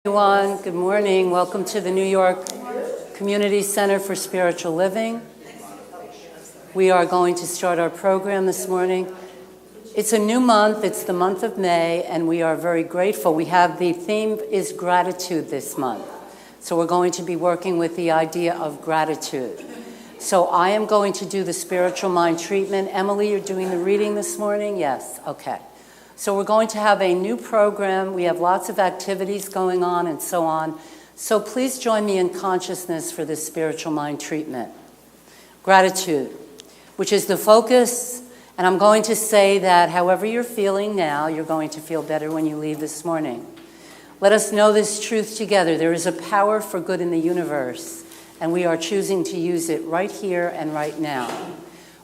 Everyone, good morning. Welcome to the New York Community Center for Spiritual Living. We are going to start our program this morning. It's a new month. It's the month of May, and we are very grateful. The theme is gratitude this month. So we're going to be working with the idea of gratitude. So I am going to do the spiritual mind treatment. Emily, you're doing the reading this morning? Yes, okay. So we're going to have a new program. We have lots of activities going on and so on. So please join me in consciousness for this spiritual mind treatment. Gratitude, which is the focus. And I'm going to say that however you're feeling now, you're going to feel better when you leave this morning. Let us know this truth together. There is a power for good in the universe, and we are choosing to use it right here and right now.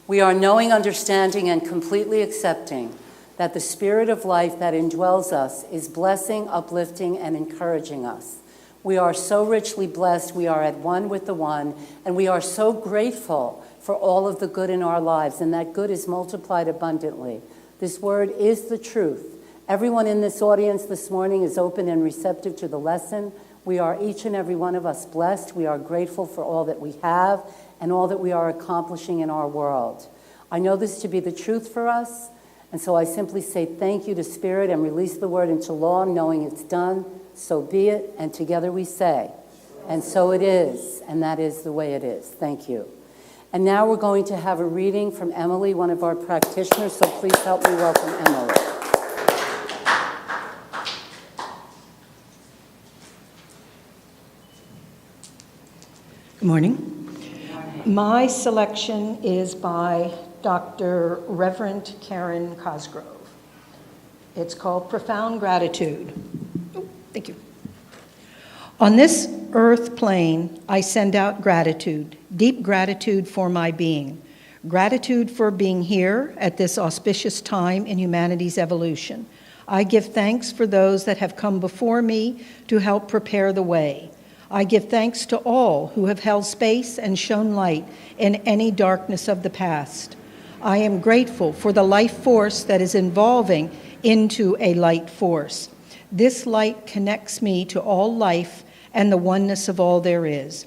We are knowing, understanding, and completely accepting that the spirit of life that indwells us is blessing, uplifting, and encouraging us. We are so richly blessed. We are at one with the one, and we are so grateful for all of the good in our lives, and that good is multiplied abundantly. This word is the truth. Everyone in this audience this morning is open and receptive to the lesson. We are each and every one of us blessed. We are grateful for all that we have and all that we are accomplishing in our world. I know this to be the truth for us, and so I simply say thank you to Spirit and release the word into law, knowing it's done, so be it, and together we say, and so it is, and that is the way it is. Thank you. And now we're going to have a reading from Emily, one of our practitioners, so please help me welcome Emily. Good morning. My selection is by Dr. Reverend Karen Cosgrove. It's called Profound Gratitude. Oh, thank you. On this earth plane, I send out gratitude, deep gratitude for my being, gratitude for being here at this auspicious time in humanity's evolution. I give thanks for those that have come before me to help prepare the way. I give thanks to all who have held space and shown light in any darkness of the past. I am grateful for the life force that is evolving into a light force. This light connects me to all life and the oneness of all there is.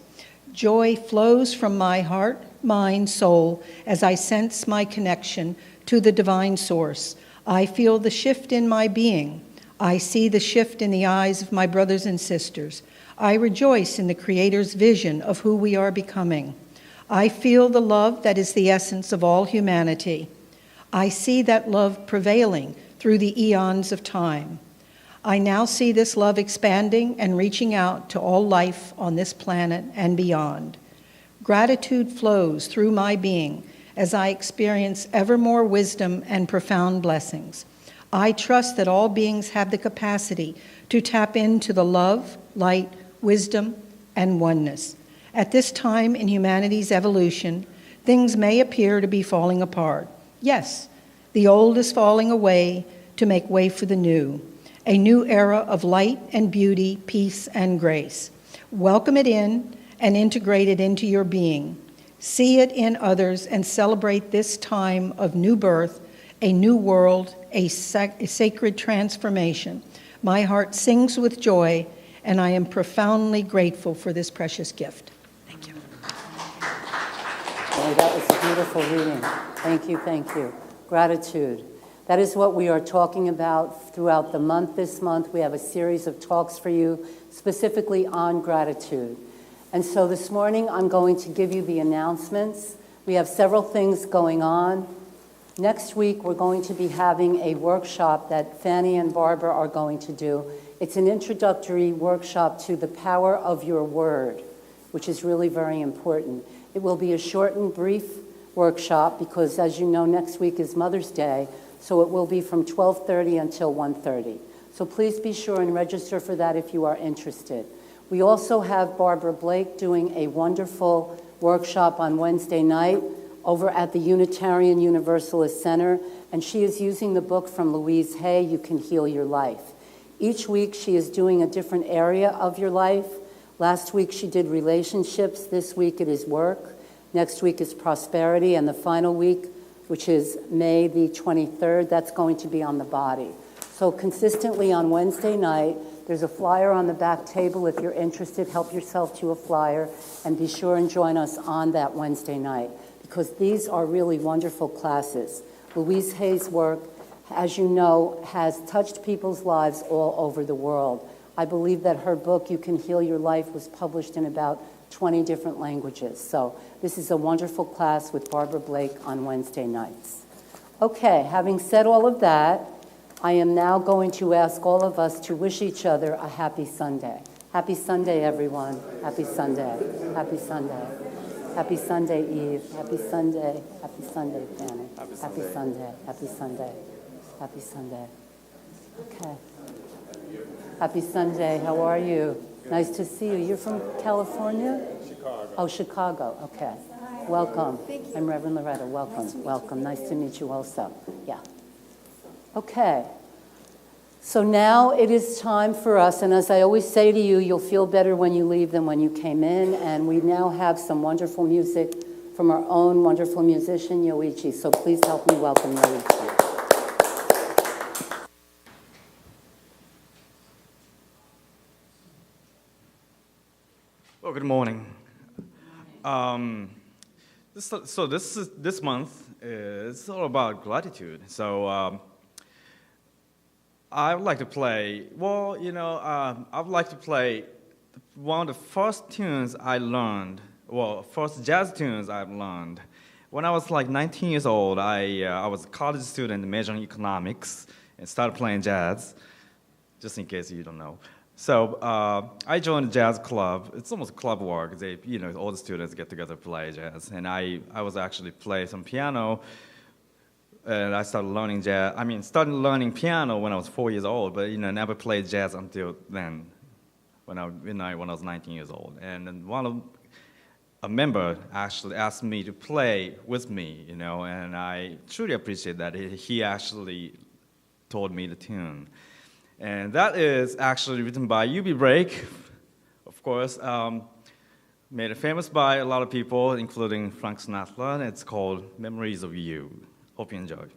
Joy flows from my heart, mind, soul, as I sense my connection to the divine source. I feel the shift in my being. I see the shift in the eyes of my brothers and sisters. I rejoice in the Creator's vision of who we are becoming. I feel the love that is the essence of all humanity. I see that love prevailing through the eons of time. I now see this love expanding and reaching out to all life on this planet and beyond. Gratitude flows through my being as I experience ever more wisdom and profound blessings. I trust that all beings have the capacity to tap into the love, light, wisdom, and oneness. At this time in humanity's evolution, things may appear to be falling apart. Yes, the old is falling away to make way for the new, a new era of light and beauty, peace and grace. Welcome it in and integrate it into your being. See it in others and celebrate this time of new birth, a new world, a sacred transformation. My heart sings with joy, and I am profoundly grateful for this precious gift. Thank you. Oh, that was a beautiful reading. Thank you, thank you. Gratitude. That is what we are talking about throughout the month. This month, we have a series of talks for you specifically on gratitude. And so this morning, I'm going to give you the announcements. We have several things going on. Next week, we're going to be having a workshop that Fanny and Barbara are going to do. It's an introductory workshop to the power of your word, which is really very important. It will be a short and brief workshop because, as you know, next week is Mother's Day, so it will be from 12:30 until 1:30. So please be sure and register for that if you are interested. We also have Barbara Blake doing a wonderful workshop on Wednesday night over at the Unitarian Universalist Center, and she is using the book from Louise Hay, You Can Heal Your Life. Each week she is doing a different area of your life. Last week she did relationships. This week it is work. Next week is prosperity. And the final week, which is May the 23rd, that's going to be on the body. So consistently on Wednesday night, There's a flyer on the back table. If you're interested, help yourself to a flyer, and be sure and join us on that Wednesday night, because these are really wonderful classes. Louise Hay's work, as you know, has touched people's lives all over the world. I believe that her book, You Can Heal Your Life, was published in about 20 different languages. So this is a wonderful class with Barbara Blake on Wednesday nights. Okay, having said all of that, I am now going to ask all of us to wish each other a happy Sunday. Happy Sunday, everyone. Happy Sunday. Happy Sunday. Happy Sunday, Eve. Happy Sunday. Happy Sunday, Fanny. Happy Sunday. Happy Sunday. Happy Sunday. Okay. Happy Sunday. How are you? Nice to see you. You're from California? Chicago. Oh, Chicago. Okay. Welcome. I'm Reverend Loretta. Welcome. Welcome. Nice to meet you also. Yeah. Okay. So now it is time for us, and as I always say to you, you'll feel better when you leave than when you came in, and we now have some wonderful music from our own wonderful musician, Yoichi. So please help me welcome Yoichi. Well, good morning. This month is all about gratitude. So I would like to play. Well, I would like to play one of the first tunes I learned. Well, first jazz tunes I've learned. When I was like 19 years old, I was a college student majoring in economics and started playing jazz. Just in case you don't know. So I joined a jazz club. It's almost club work. All the students get together to play jazz. And I was actually play some piano, and I started learning jazz. Started learning piano when I was 4 years old, but never played jazz until then, when I was 19 years old. And then a member actually asked me to play with me, and I truly appreciate that. He actually told me the tune. And that is actually written by U.B. Brake, of course, made famous by a lot of people, including Frank Sinatra, and it's called Memories of You. Hope you enjoy.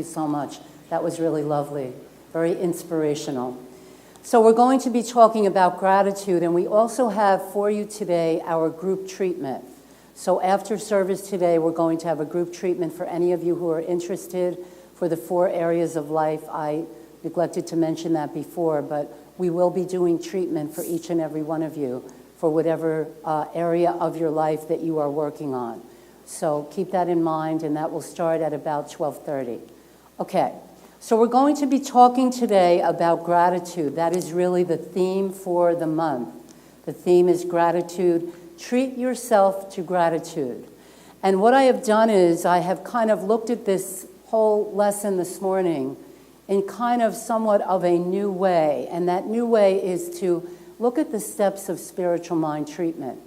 you so much. That was really lovely, very inspirational. So we're going to be talking about gratitude, and we also have for you today our group treatment. So after service today, we're going to have a group treatment for any of you who are interested for the 4 areas of life. I neglected to mention that before, but we will be doing treatment for each and every one of you for whatever area of your life that you are working on. So keep that in mind, and that will start at about 12:30. Okay. So we're going to be talking today about gratitude. That is really the theme for the month. The theme is gratitude. Treat yourself to gratitude. And what I have done is I have kind of looked at this whole lesson this morning in kind of somewhat of a new way. And that new way is to look at the steps of spiritual mind treatment.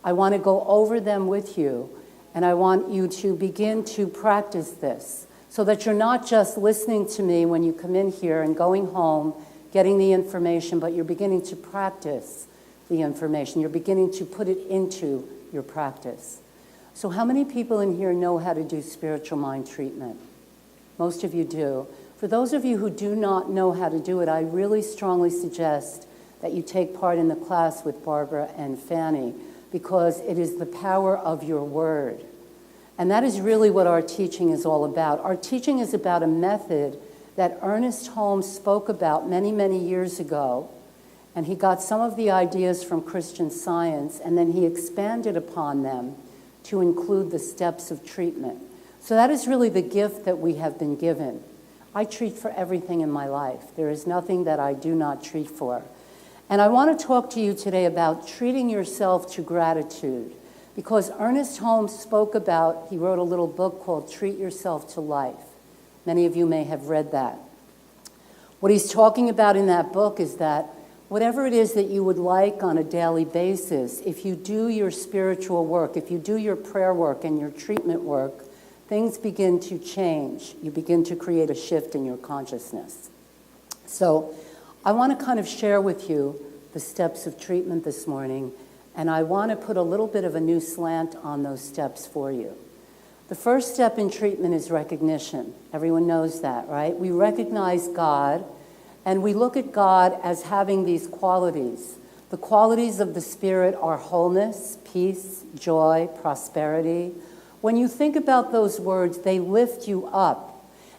I want to go over them with you, and I want you to begin to practice this, so that you're not just listening to me when you come in here and going home, getting the information, but you're beginning to practice the information. You're beginning to put it into your practice. So how many people in here know how to do spiritual mind treatment? Most of you do. For those of you who do not know how to do it, I really strongly suggest that you take part in the class with Barbara and Fanny, because it is the power of your word. And that is really what our teaching is all about. Our teaching is about a method that Ernest Holmes spoke about many, many years ago. And he got some of the ideas from Christian Science, and then he expanded upon them to include the steps of treatment. So that is really the gift that we have been given. I treat for everything in my life. There is nothing that I do not treat for. And I want to talk to you today about treating yourself to gratitude. Because Ernest Holmes spoke about, he wrote a little book called Treat Yourself to Life. Many of you may have read that. What he's talking about in that book is that whatever it is that you would like on a daily basis, if you do your spiritual work, if you do your prayer work and your treatment work, things begin to change. You begin to create a shift in your consciousness. So I want to kind of share with you the steps of treatment this morning, and I want to put a little bit of a new slant on those steps for you. The first step in treatment is recognition. Everyone knows that, right? We recognize God, and we look at God as having these qualities. The qualities of the Spirit are wholeness, peace, joy, prosperity. When you think about those words, they lift you up,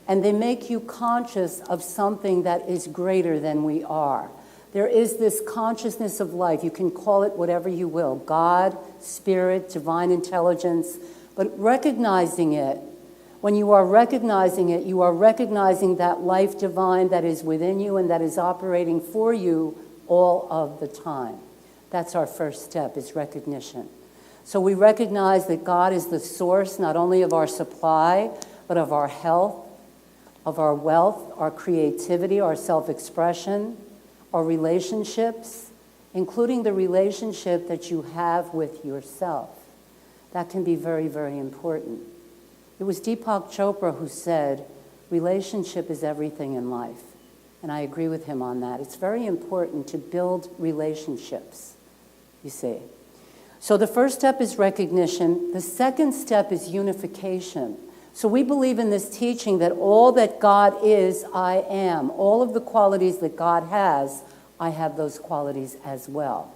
and they make you conscious of something that is greater than we are. There is this consciousness of life. You can call it whatever you will, God, Spirit, divine intelligence, but recognizing it, when you are recognizing it, you are recognizing that life divine that is within you and that is operating for you all of the time. That's our first step, is recognition. So we recognize that God is the source not only of our supply, but of our health, of our wealth, our creativity, our self-expression, our relationships, including the relationship that you have with yourself. That can be very, very important. It was Deepak Chopra who said, relationship is everything in life. And I agree with him on that. It's very important to build relationships, you see. So the first step is recognition. The second step is unification. So we believe in this teaching that all that God is, I am. All of the qualities that God has, I have those qualities as well.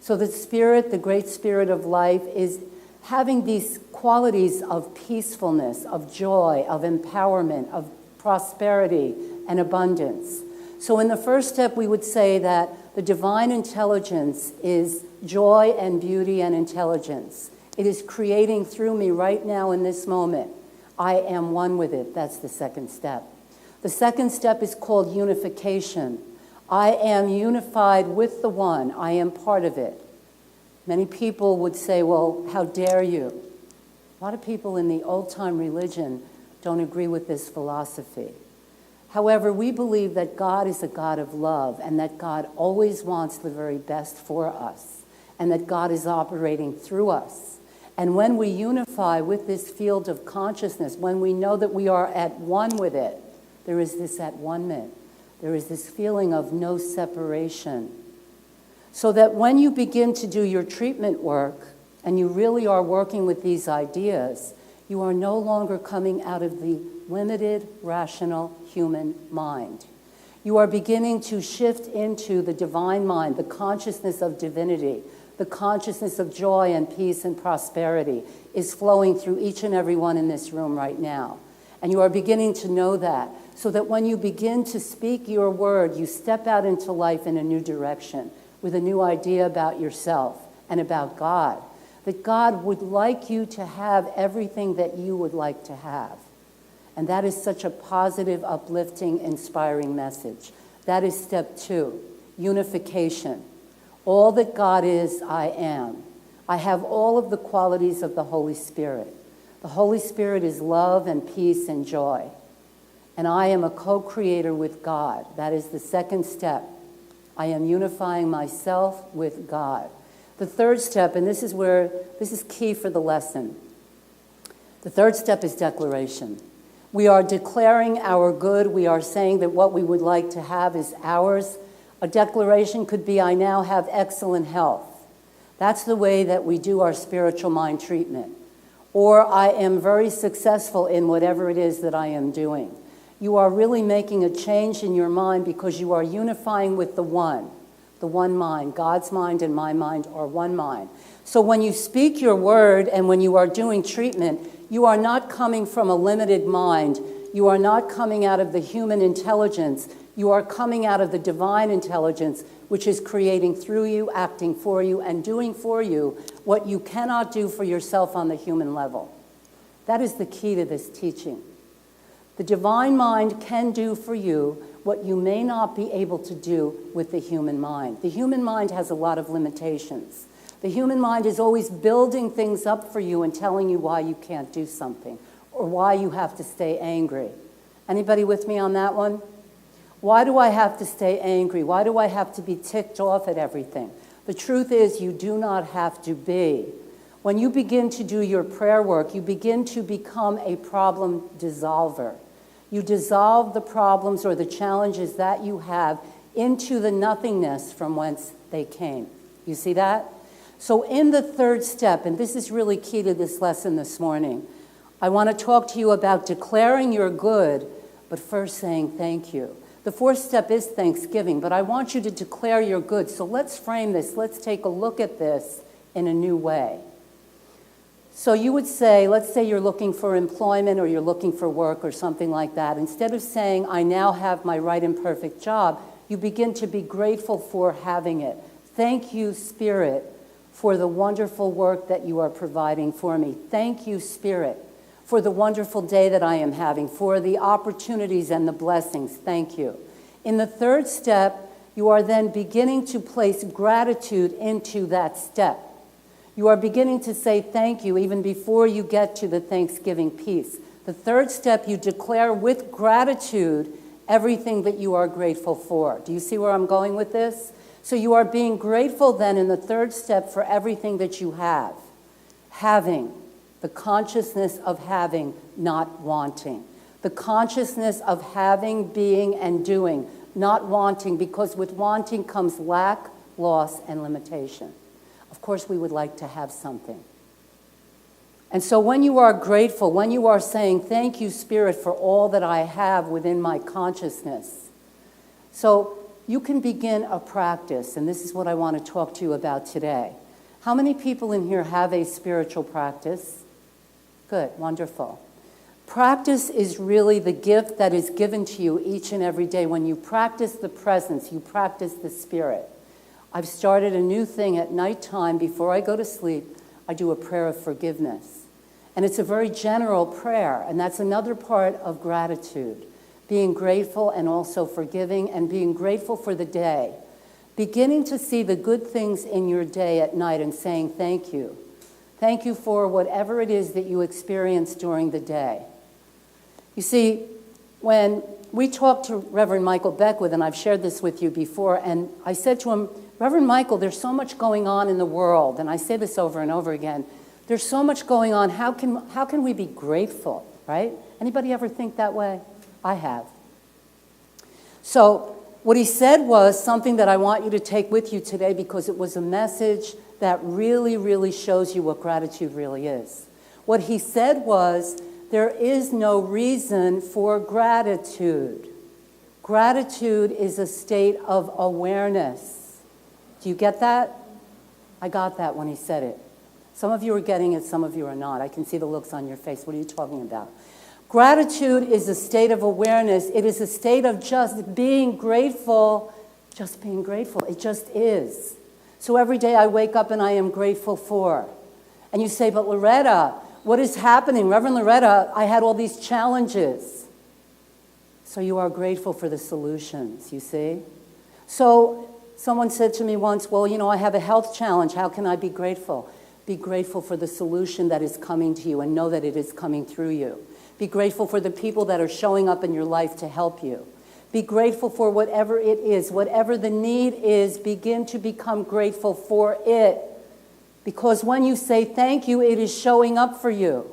So the Spirit, the great Spirit of life, is having these qualities of peacefulness, of joy, of empowerment, of prosperity and abundance. So in the first step, we would say that the divine intelligence is joy and beauty and intelligence. It is creating through me right now in this moment. I am one with it. That's the second step. The second step is called unification. I am unified with the one. I am part of it. Many people would say, well, how dare you? A lot of people in the old-time religion don't agree with this philosophy. However, we believe that God is a God of love and that God always wants the very best for us and that God is operating through us. And when we unify with this field of consciousness, when we know that we are at one with it, there is this at one-ment. There is this feeling of no separation. So that when you begin to do your treatment work, and you really are working with these ideas, You are no longer coming out of the limited, rational human mind. You are beginning to shift into the divine mind, the consciousness of divinity, the consciousness of joy and peace and prosperity is flowing through each and every one in this room right now. And you are beginning to know that, so that when you begin to speak your word, you step out into life in a new direction with a new idea about yourself and about God. That God would like you to have everything that you would like to have. And that is such a positive, uplifting, inspiring message. That is step 2, unification. All that God is, I am. I have all of the qualities of the Holy Spirit. The Holy Spirit is love and peace and joy. And I am a co-creator with God. That is the second step. I am unifying myself with God. The third step, and this is key for the lesson. The third step is declaration. We are declaring our good. We are saying that what we would like to have is ours. A declaration could be, I now have excellent health. That's the way that we do our spiritual mind treatment. Or I am very successful in whatever it is that I am doing. You are really making a change in your mind because you are unifying with the one mind. God's mind and my mind are one mind. So when you speak your word and when you are doing treatment, you are not coming from a limited mind. You are not coming out of the human intelligence. You are coming out of the divine intelligence, which is creating through you, acting for you, and doing for you what you cannot do for yourself on the human level. That is the key to this teaching. The divine mind can do for you what you may not be able to do with the human mind. The human mind has a lot of limitations. The human mind is always building things up for you and telling you why you can't do something or why you have to stay angry. Anybody with me on that one? Why do I have to stay angry? Why do I have to be ticked off at everything? The truth is you do not have to be. When you begin to do your prayer work, you begin to become a problem dissolver. You dissolve the problems or the challenges that you have into the nothingness from whence they came. You see that? So in the third step, and this is really key to this lesson this morning, I want to talk to you about declaring your good, but first saying thank you. The fourth step is thanksgiving, but I want you to declare your good. So let's frame this. Let's take a look at this in a new way. So you would say, let's say you're looking for employment or you're looking for work or something like that. Instead of saying, I now have my right and perfect job, you begin to be grateful for having it. Thank you, Spirit, for the wonderful work that you are providing for me. Thank you, Spirit, for the wonderful day that I am having, for the opportunities and the blessings. Thank you. In the third step, you are then beginning to place gratitude into that step. You are beginning to say thank you even before you get to the Thanksgiving piece. The third step, you declare with gratitude everything that you are grateful for. Do you see where I'm going with this? So you are being grateful then in the third step for everything that you have. Having, the consciousness of having, not wanting. The consciousness of having, being, and doing, not wanting, because with wanting comes lack, loss, and limitation. Of course, we would like to have something. And so when you are grateful, when you are saying, thank you, Spirit, for all that I have within my consciousness, so you can begin a practice, and this is what I want to talk to you about today. How many people in here have a spiritual practice? Good, wonderful. Practice is really the gift that is given to you each and every day. When you practice the presence, you practice the Spirit. I've started a new thing at nighttime before I go to sleep. I do a prayer of forgiveness. And it's a very general prayer, and that's another part of gratitude. Being grateful and also forgiving and being grateful for the day. Beginning to see the good things in your day at night and saying thank you. Thank you for whatever it is that you experience during the day. You see, when we talked to Reverend Michael Beckwith, and I've shared this with you before, and I said to him, Reverend Michael, there's so much going on in the world, and I say this over and over again. There's so much going on. How can we be grateful, right? Anybody ever think that way? I have. So what he said was something that I want you to take with you today because it was a message that really, really shows you what gratitude really is. What he said was, there is no reason for gratitude. Gratitude is a state of awareness. Do you get that? I got that when he said it. Some of you are getting it, some of you are not. I can see the looks on your face. What are you talking about? Gratitude is a state of awareness. It is a state of just being grateful, just being grateful. It just is. So every day I wake up and I am grateful for. And you say, but Loretta, what is happening? Reverend Loretta, I had all these challenges. So you are grateful for the solutions, you see? So someone said to me once, well, you know, I have a health challenge. How can I be grateful? Be grateful for the solution that is coming to you and know that it is coming through you. Be grateful for the people that are showing up in your life to help you. Be grateful for whatever it is. Whatever the need is, begin to become grateful for it. Because when you say thank you, it is showing up for you.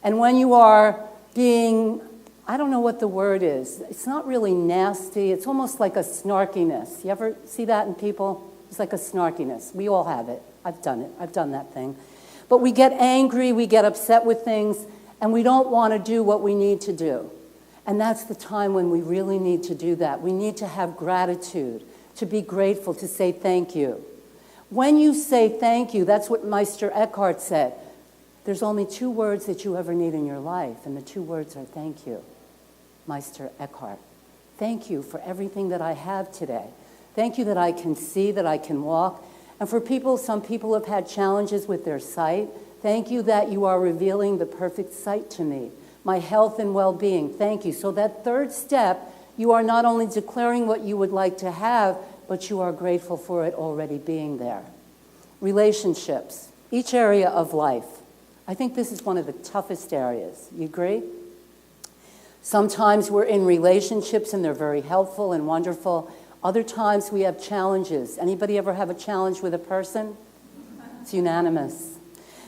And when you are being, I don't know what the word is. It's not really nasty. It's almost like a snarkiness. You ever see that in people? It's like a snarkiness. We all have it. I've done it. I've done that thing. But we get angry, we get upset with things, and we don't want to do what we need to do. And that's the time when we really need to do that. We need to have gratitude, to be grateful, to say thank you. When you say thank you, that's what Meister Eckhart said. There's only 2 words that you ever need in your life, and the 2 words are thank you. Meister Eckhart. Thank you for everything that I have today. Thank you that I can see, that I can walk. And for people, some people have had challenges with their sight. Thank you that you are revealing the perfect sight to me. My health and well-being, thank you. So that 3rd step, you are not only declaring what you would like to have, but you are grateful for it already being there. Relationships, each area of life. I think this is one of the toughest areas. You agree? Sometimes we're in relationships and they're very helpful and wonderful. Other times we have challenges. Anybody ever have a challenge with a person? It's unanimous.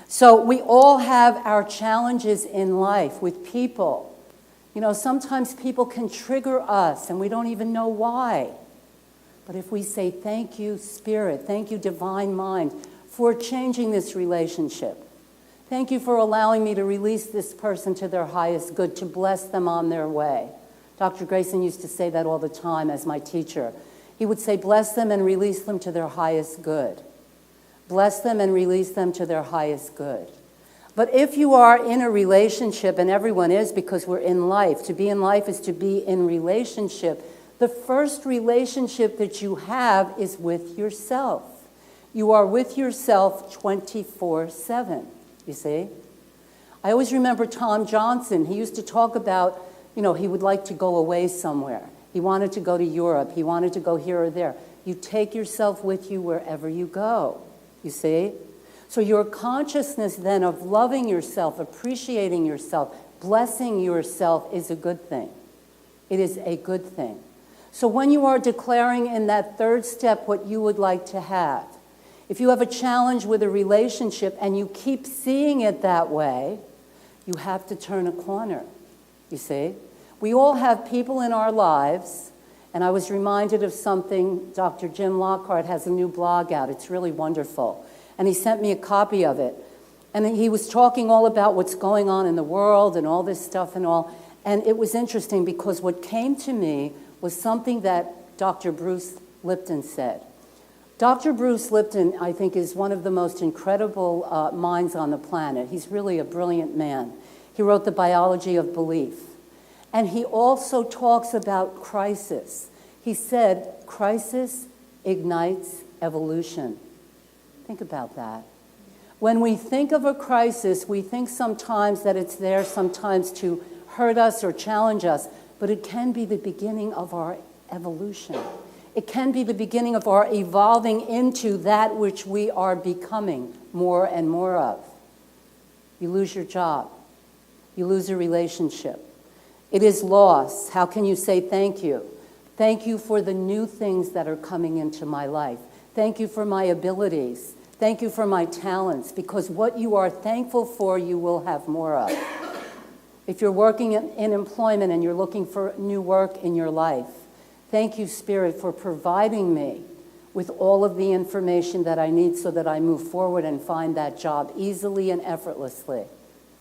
So we all have our challenges in life with people. You know, sometimes people can trigger us and we don't even know why. But if we say, thank you, Spirit, thank you, Divine Mind, for changing this relationship. Thank you for allowing me to release this person to their highest good, to bless them on their way. Dr. Grayson used to say that all the time as my teacher. He would say, bless them and release them to their highest good. Bless them and release them to their highest good. But if you are in a relationship, and everyone is because we're in life, to be in life is to be in relationship. The first relationship that you have is with yourself. You are with yourself 24/7, you see? I always remember Tom Johnson. He used to talk about, you know, he would like to go away somewhere. He wanted to go to Europe. He wanted to go here or there. You take yourself with you wherever you go. You see? So your consciousness then of loving yourself, appreciating yourself, blessing yourself is a good thing. It is a good thing. So when you are declaring in that 3rd step what you would like to have, if you have a challenge with a relationship and you keep seeing it that way, you have to turn a corner, you see? We all have people in our lives, and I was reminded of something. Dr. Jim Lockhart has a new blog out. It's really wonderful. And he sent me a copy of it. And he was talking all about what's going on in the world and all this stuff and all. And it was interesting because what came to me was something that Dr. Bruce Lipton said. Dr. Bruce Lipton, I think, is one of the most incredible minds on the planet. He's really a brilliant man. He wrote The Biology of Belief. And he also talks about crisis. He said, crisis ignites evolution. Think about that. When we think of a crisis, we think sometimes that it's there sometimes to hurt us or challenge us, but it can be the beginning of our evolution. It can be the beginning of our evolving into that which we are becoming more and more of. You lose your job. You lose a relationship. It is loss. How can you say thank you? Thank you for the new things that are coming into my life. Thank you for my abilities. Thank you for my talents, because what you are thankful for, you will have more of. If you're working in employment and you're looking for new work in your life, thank you, Spirit, for providing me with all of the information that I need so that I move forward and find that job easily and effortlessly.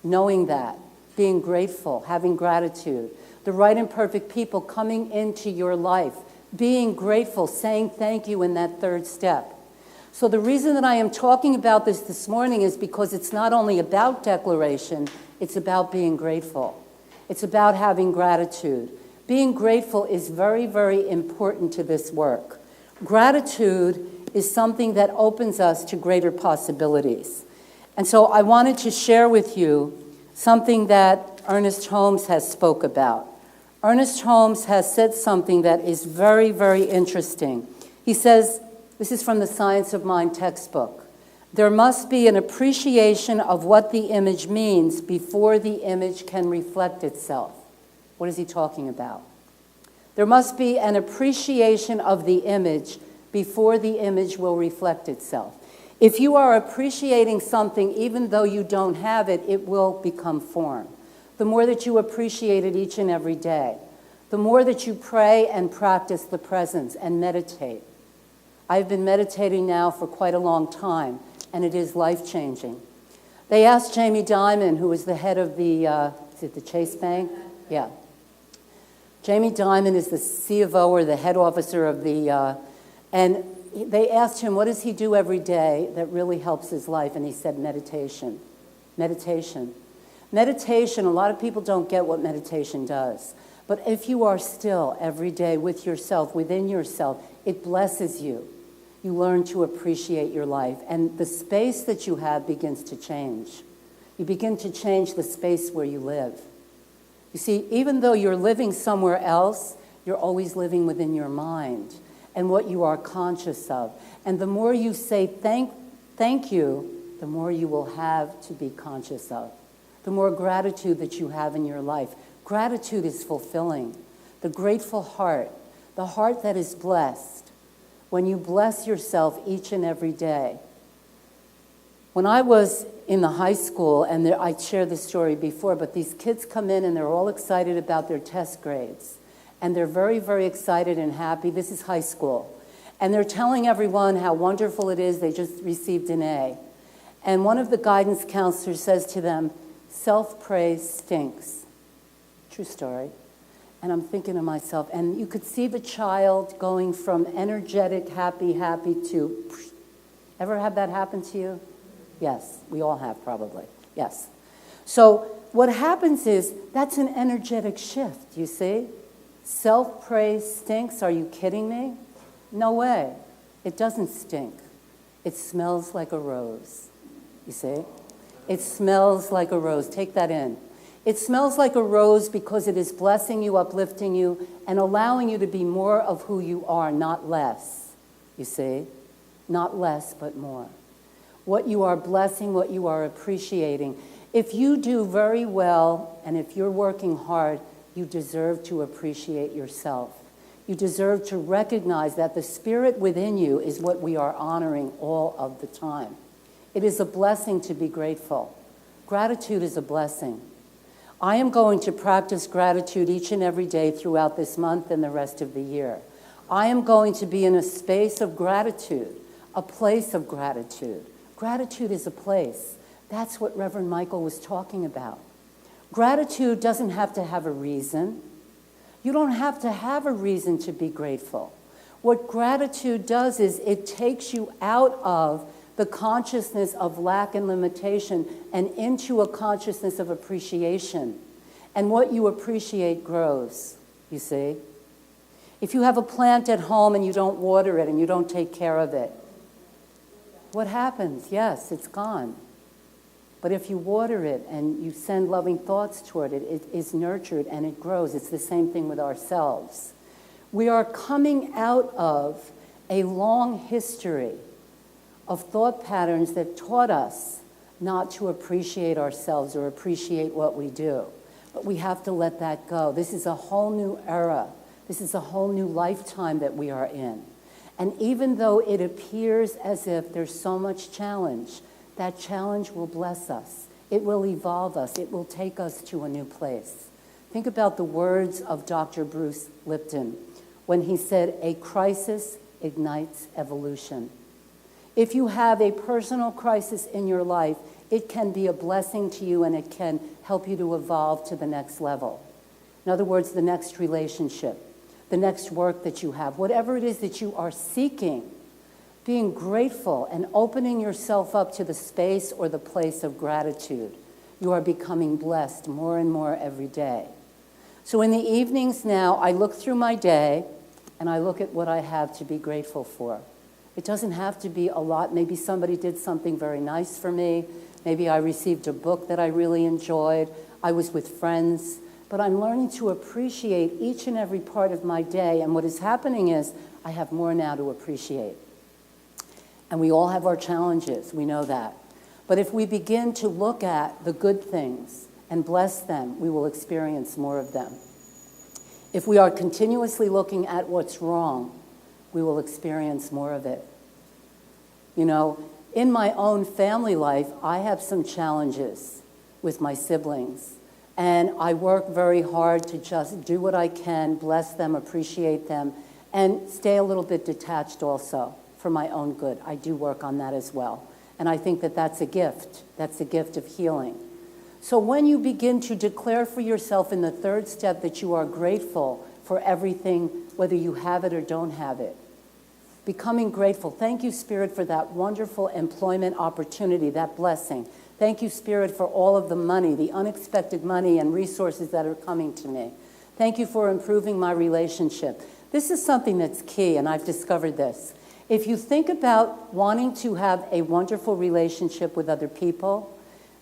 knowing that, being grateful, having gratitude, the right and perfect people coming into your life, being grateful, saying thank you in that third step. So the reason that I am talking about this morning is because it's not only about declaration, it's about being grateful. It's about having gratitude. Being grateful is very, very important to this work. Gratitude is something that opens us to greater possibilities. And so I wanted to share with you something that Ernest Holmes has spoke about. Ernest Holmes has said something that is very, very interesting. He says, this is from the Science of Mind textbook, there must be an appreciation of what the image means before the image can reflect itself. What is he talking about? There must be an appreciation of the image before the image will reflect itself. If you are appreciating something, even though you don't have it, it will become form. The more that you appreciate it each and every day, the more that you pray and practice the presence and meditate. I've been meditating now for quite a long time, and it is life-changing. They asked Jamie Dimon, who was the head of the, is it the Chase Bank? Yeah. Jamie Dimon is the CFO or the head officer of the, and they asked him, what does he do every day that really helps his life? And he said, meditation. Meditation. Meditation, a lot of people don't get what meditation does. But if you are still every day with yourself, within yourself, it blesses you. You learn to appreciate your life. And the space that you have begins to change. You begin to change the space where you live. You see, even though you're living somewhere else, you're always living within your mind and what you are conscious of. And the more you say thank you, the more you will have to be conscious of. The more gratitude that you have in your life. Gratitude is fulfilling. The grateful heart, the heart that is blessed, when you bless yourself each and every day. When I was in the high school, and I shared this story before, but these kids come in and they're all excited about their test grades. And they're very, very excited and happy. This is high school. And they're telling everyone how wonderful it is they just received an A. And one of the guidance counselors says to them, self-praise stinks. True story. And I'm thinking to myself, and you could see the child going from energetic, happy to, ever have that happen to you? Yes, we all have probably, yes. So what happens is, that's an energetic shift, you see? Self-praise stinks, are you kidding me? No way. It doesn't stink. It smells like a rose, you see? It smells like a rose, take that in. It smells like a rose because it is blessing you, uplifting you, and allowing you to be more of who you are, not less, you see? Not less, but more. What you are blessing, what you are appreciating. If you do very well, and if you're working hard, you deserve to appreciate yourself. You deserve to recognize that the spirit within you is what we are honoring all of the time. It is a blessing to be grateful. Gratitude is a blessing. I am going to practice gratitude each and every day throughout this month and the rest of the year. I am going to be in a space of gratitude, a place of gratitude. Gratitude is a place. That's what Reverend Michael was talking about. Gratitude doesn't have to have a reason. You don't have to have a reason to be grateful. What gratitude does is it takes you out of the consciousness of lack and limitation and into a consciousness of appreciation. And what you appreciate grows, you see. If you have a plant at home and you don't water it and you don't take care of it, what happens? Yes, it's gone. But if you water it and you send loving thoughts toward it, it is nurtured and it grows. It's the same thing with ourselves. We are coming out of a long history of thought patterns that taught us not to appreciate ourselves or appreciate what we do. But we have to let that go. This is a whole new era. This is a whole new lifetime that we are in. And even though it appears as if there's so much challenge, that challenge will bless us. It will evolve us. It will take us to a new place. Think about the words of Dr. Bruce Lipton when he said, "A crisis ignites evolution." If you have a personal crisis in your life, it can be a blessing to you and it can help you to evolve to the next level. In other words, the next relationship, the next work that you have, whatever it is that you are seeking, being grateful and opening yourself up to the space or the place of gratitude. You are becoming blessed more and more every day. So in the evenings now, I look through my day and I look at what I have to be grateful for. It doesn't have to be a lot. Maybe somebody did something very nice for me. Maybe I received a book that I really enjoyed. I was with friends. But I'm learning to appreciate each and every part of my day. And what is happening is I have more now to appreciate. And we all have our challenges. We know that. But if we begin to look at the good things and bless them, we will experience more of them. If we are continuously looking at what's wrong, we will experience more of it. You know, in my own family life, I have some challenges with my siblings. And I work very hard to just do what I can, bless them, appreciate them, and stay a little bit detached also for my own good. I do work on that as well. And I think that that's a gift. That's a gift of healing. So when you begin to declare for yourself in the third step that you are grateful for everything, whether you have it or don't have it, becoming grateful. Thank you, Spirit, for that wonderful employment opportunity, that blessing. Thank you, Spirit, for all of the money, the unexpected money and resources that are coming to me. Thank you for improving my relationship. This is something that's key, and I've discovered this. If you think about wanting to have a wonderful relationship with other people,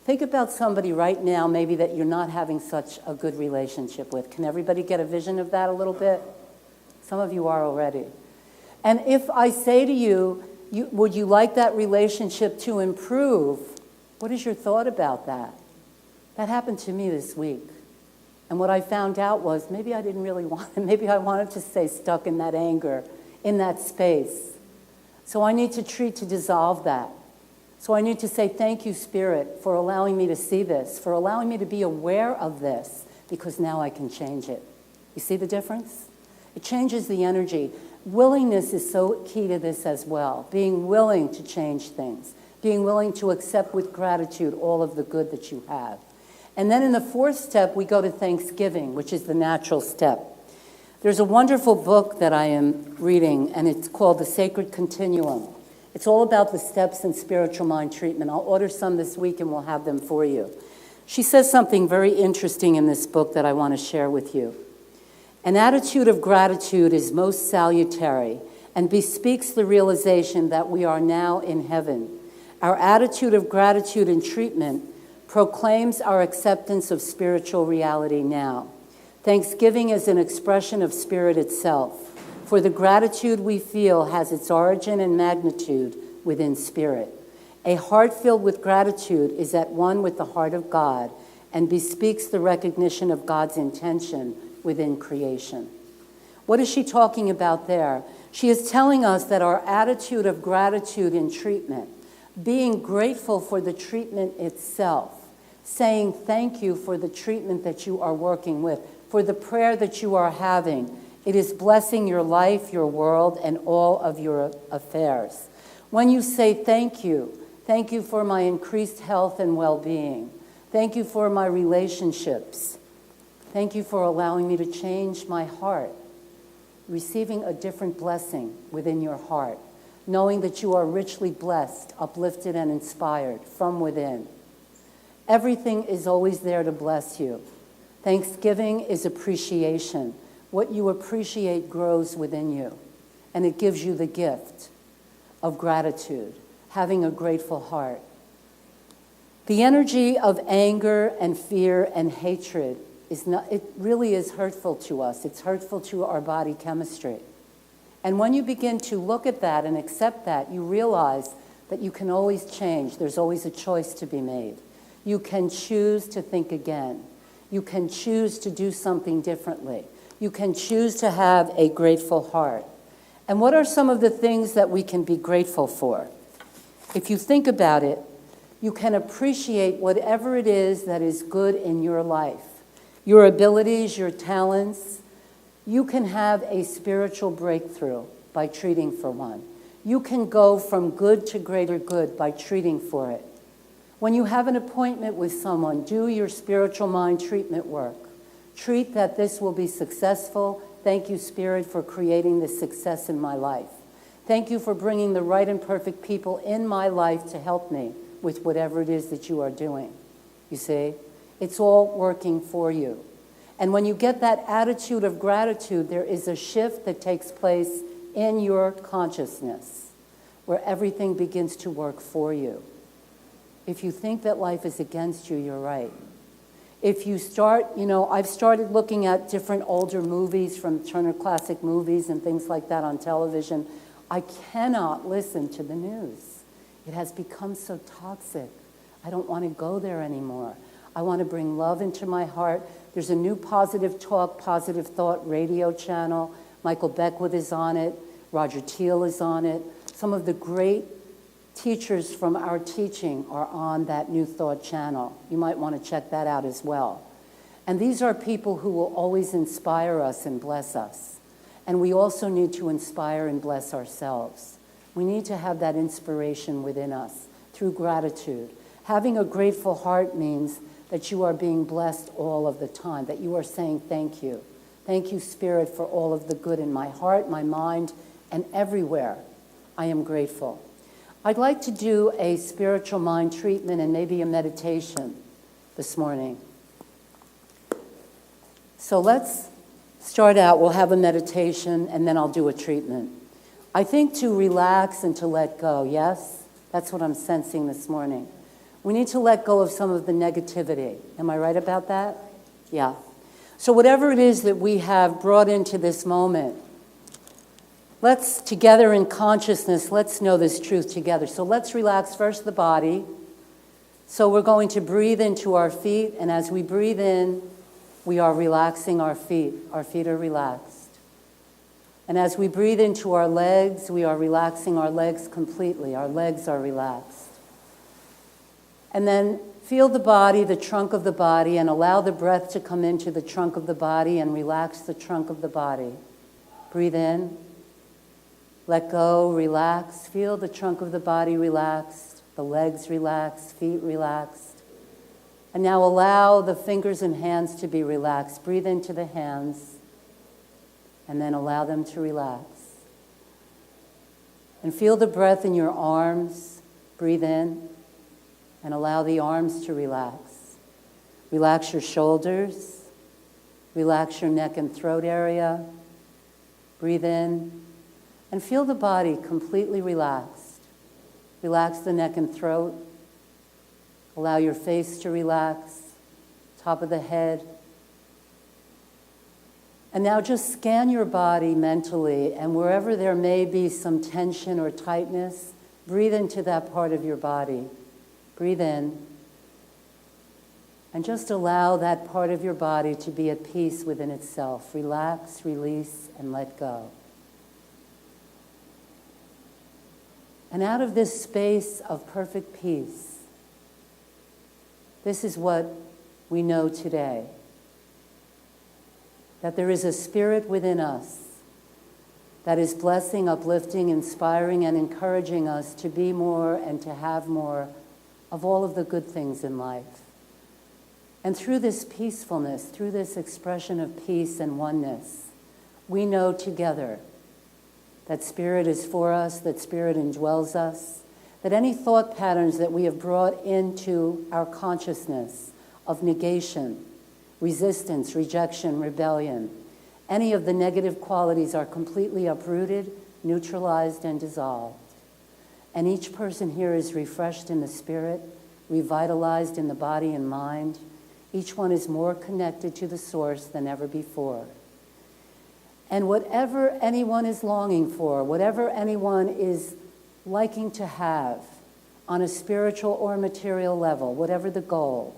think about somebody right now maybe that you're not having such a good relationship with. Can everybody get a vision of that a little bit? Some of you are already. And if I say to you, would you like that relationship to improve? What is your thought about that? That happened to me this week. And what I found out was maybe I didn't really want it. Maybe I wanted to stay stuck in that anger, in that space. So I need to dissolve that. So I need to say, thank you, Spirit, for allowing me to see this, for allowing me to be aware of this, because now I can change it. You see the difference? It changes the energy. Willingness is so key to this as well. Being willing to change things. Being willing to accept with gratitude all of the good that you have. And then in the fourth step, we go to Thanksgiving, which is the natural step. There's a wonderful book that I am reading, and it's called The Sacred Continuum. It's all about the steps in spiritual mind treatment. I'll order some this week, and we'll have them for you. She says something very interesting in this book that I want to share with you. An attitude of gratitude is most salutary and bespeaks the realization that we are now in heaven. Our attitude of gratitude in treatment proclaims our acceptance of spiritual reality now. Thanksgiving is an expression of spirit itself, for the gratitude we feel has its origin and magnitude within spirit. A heart filled with gratitude is at one with the heart of God and bespeaks the recognition of God's intention within creation. What is she talking about there? She is telling us that our attitude of gratitude in treatment, being grateful for the treatment itself, saying thank you for the treatment that you are working with, for the prayer that you are having. It is blessing your life, your world, and all of your affairs. When you say thank you for my increased health and well-being. Thank you for my relationships. Thank you for allowing me to change my heart. Receiving a different blessing within your heart. Knowing that you are richly blessed, uplifted, and inspired from within. Everything is always there to bless you. Thanksgiving is appreciation. What you appreciate grows within you, and it gives you the gift of gratitude, having a grateful heart. The energy of anger and fear and hatred it really is hurtful to us. It's hurtful to our body chemistry. And when you begin to look at that and accept that, you realize that you can always change. There's always a choice to be made. You can choose to think again. You can choose to do something differently. You can choose to have a grateful heart. And what are some of the things that we can be grateful for? If you think about it, you can appreciate whatever it is that is good in your life. Your abilities, your talents. You can have a spiritual breakthrough by treating for one. You can go from good to greater good by treating for it. When you have an appointment with someone, do your spiritual mind treatment work. Treat that this will be successful. Thank you, Spirit, for creating this success in my life. Thank you for bringing the right and perfect people in my life to help me with whatever it is that you are doing. You see, it's all working for you. And when you get that attitude of gratitude, there is a shift that takes place in your consciousness where everything begins to work for you. If you think that life is against you, you're right. If you start, I've started looking at different older movies from Turner Classic Movies and things like that on television. I cannot listen to the news. It has become so toxic. I don't want to go there anymore. I want to bring love into my heart. There's a new Positive Talk, Positive Thought radio channel. Michael Beckwith is on it. Roger Teal is on it. Some of the great teachers from our teaching are on that New Thought channel. You might want to check that out as well. And these are people who will always inspire us and bless us. And we also need to inspire and bless ourselves. We need to have that inspiration within us through gratitude. Having a grateful heart means that you are being blessed all of the time, that you are saying thank you. Thank you, Spirit, for all of the good in my heart, my mind, and everywhere. I am grateful. I'd like to do a spiritual mind treatment and maybe a meditation this morning. So let's start out. We'll have a meditation, and then I'll do a treatment. I think to relax and to let go, yes? That's what I'm sensing this morning. We need to let go of some of the negativity. Am I right about that? Yeah. So whatever it is that we have brought into this moment, let's, together in consciousness, let's know this truth together. So let's relax first the body. So we're going to breathe into our feet, and as we breathe in, we are relaxing our feet. Our feet are relaxed. And as we breathe into our legs, we are relaxing our legs completely. Our legs are relaxed. And then feel the body, the trunk of the body, and allow the breath to come into the trunk of the body and relax the trunk of the body. Breathe in. Let go, relax. Feel the trunk of the body relaxed, the legs relaxed, feet relaxed. And now allow the fingers and hands to be relaxed. Breathe into the hands, and then allow them to relax. And feel the breath in your arms. Breathe in, and allow the arms to relax. Relax your shoulders. Relax your neck and throat area. Breathe in. And feel the body completely relaxed. Relax the neck and throat. Allow your face to relax, top of the head. And now just scan your body mentally, and wherever there may be some tension or tightness, breathe into that part of your body. Breathe in. And just allow that part of your body to be at peace within itself. Relax, release, and let go. And out of this space of perfect peace, this is what we know today. That there is a spirit within us that is blessing, uplifting, inspiring, and encouraging us to be more and to have more of all of the good things in life. And through this peacefulness, through this expression of peace and oneness, we know together that Spirit is for us, that Spirit indwells us, that any thought patterns that we have brought into our consciousness of negation, resistance, rejection, rebellion, any of the negative qualities are completely uprooted, neutralized, and dissolved. And each person here is refreshed in the spirit, revitalized in the body and mind. Each one is more connected to the source than ever before. And whatever anyone is longing for, whatever anyone is liking to have on a spiritual or material level, whatever the goal,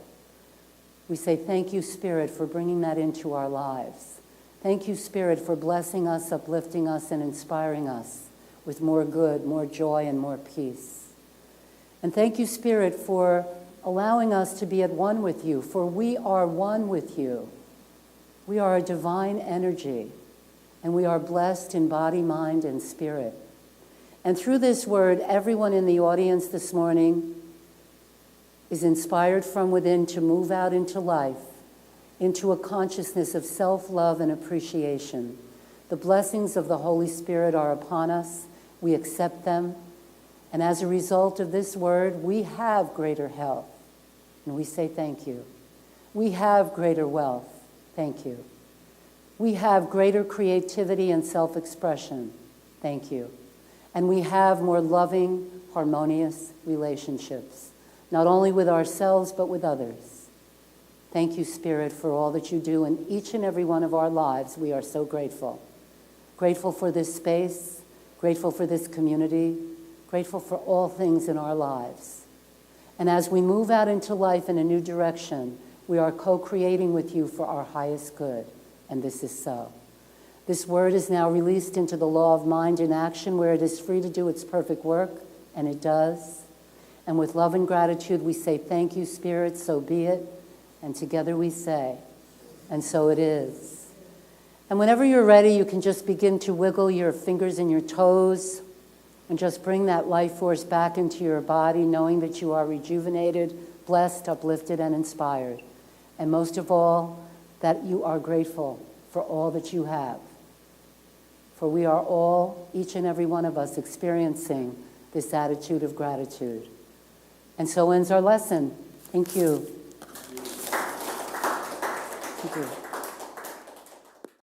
we say, thank you, Spirit, for bringing that into our lives. Thank you, Spirit, for blessing us, uplifting us, and inspiring us with more good, more joy, and more peace. And thank you, Spirit, for allowing us to be at one with you, for we are one with you. We are a divine energy, and we are blessed in body, mind, and spirit. And through this word, everyone in the audience this morning, is inspired from within to move out into life, into a consciousness of self-love and appreciation. The blessings of the Holy Spirit are upon us. We accept them. And as a result of this word, we have greater health. And we say thank you. We have greater wealth. Thank you. We have greater creativity and self-expression. Thank you. And we have more loving, harmonious relationships, not only with ourselves, but with others. Thank you, Spirit, for all that you do in each and every one of our lives. We are so grateful. Grateful for this space, grateful for this community, grateful for all things in our lives. And as we move out into life in a new direction, we are co-creating with you for our highest good, and this is so. This word is now released into the law of mind in action, where it is free to do its perfect work, and it does. And with love and gratitude, we say, thank you, Spirit, so be it. And together we say, and so it is. And whenever you're ready, you can just begin to wiggle your fingers and your toes and just bring that life force back into your body, knowing that you are rejuvenated, blessed, uplifted, and inspired. And most of all, that you are grateful for all that you have. For we are all, each and every one of us, experiencing this attitude of gratitude. And so ends our lesson. Thank you. Thank you.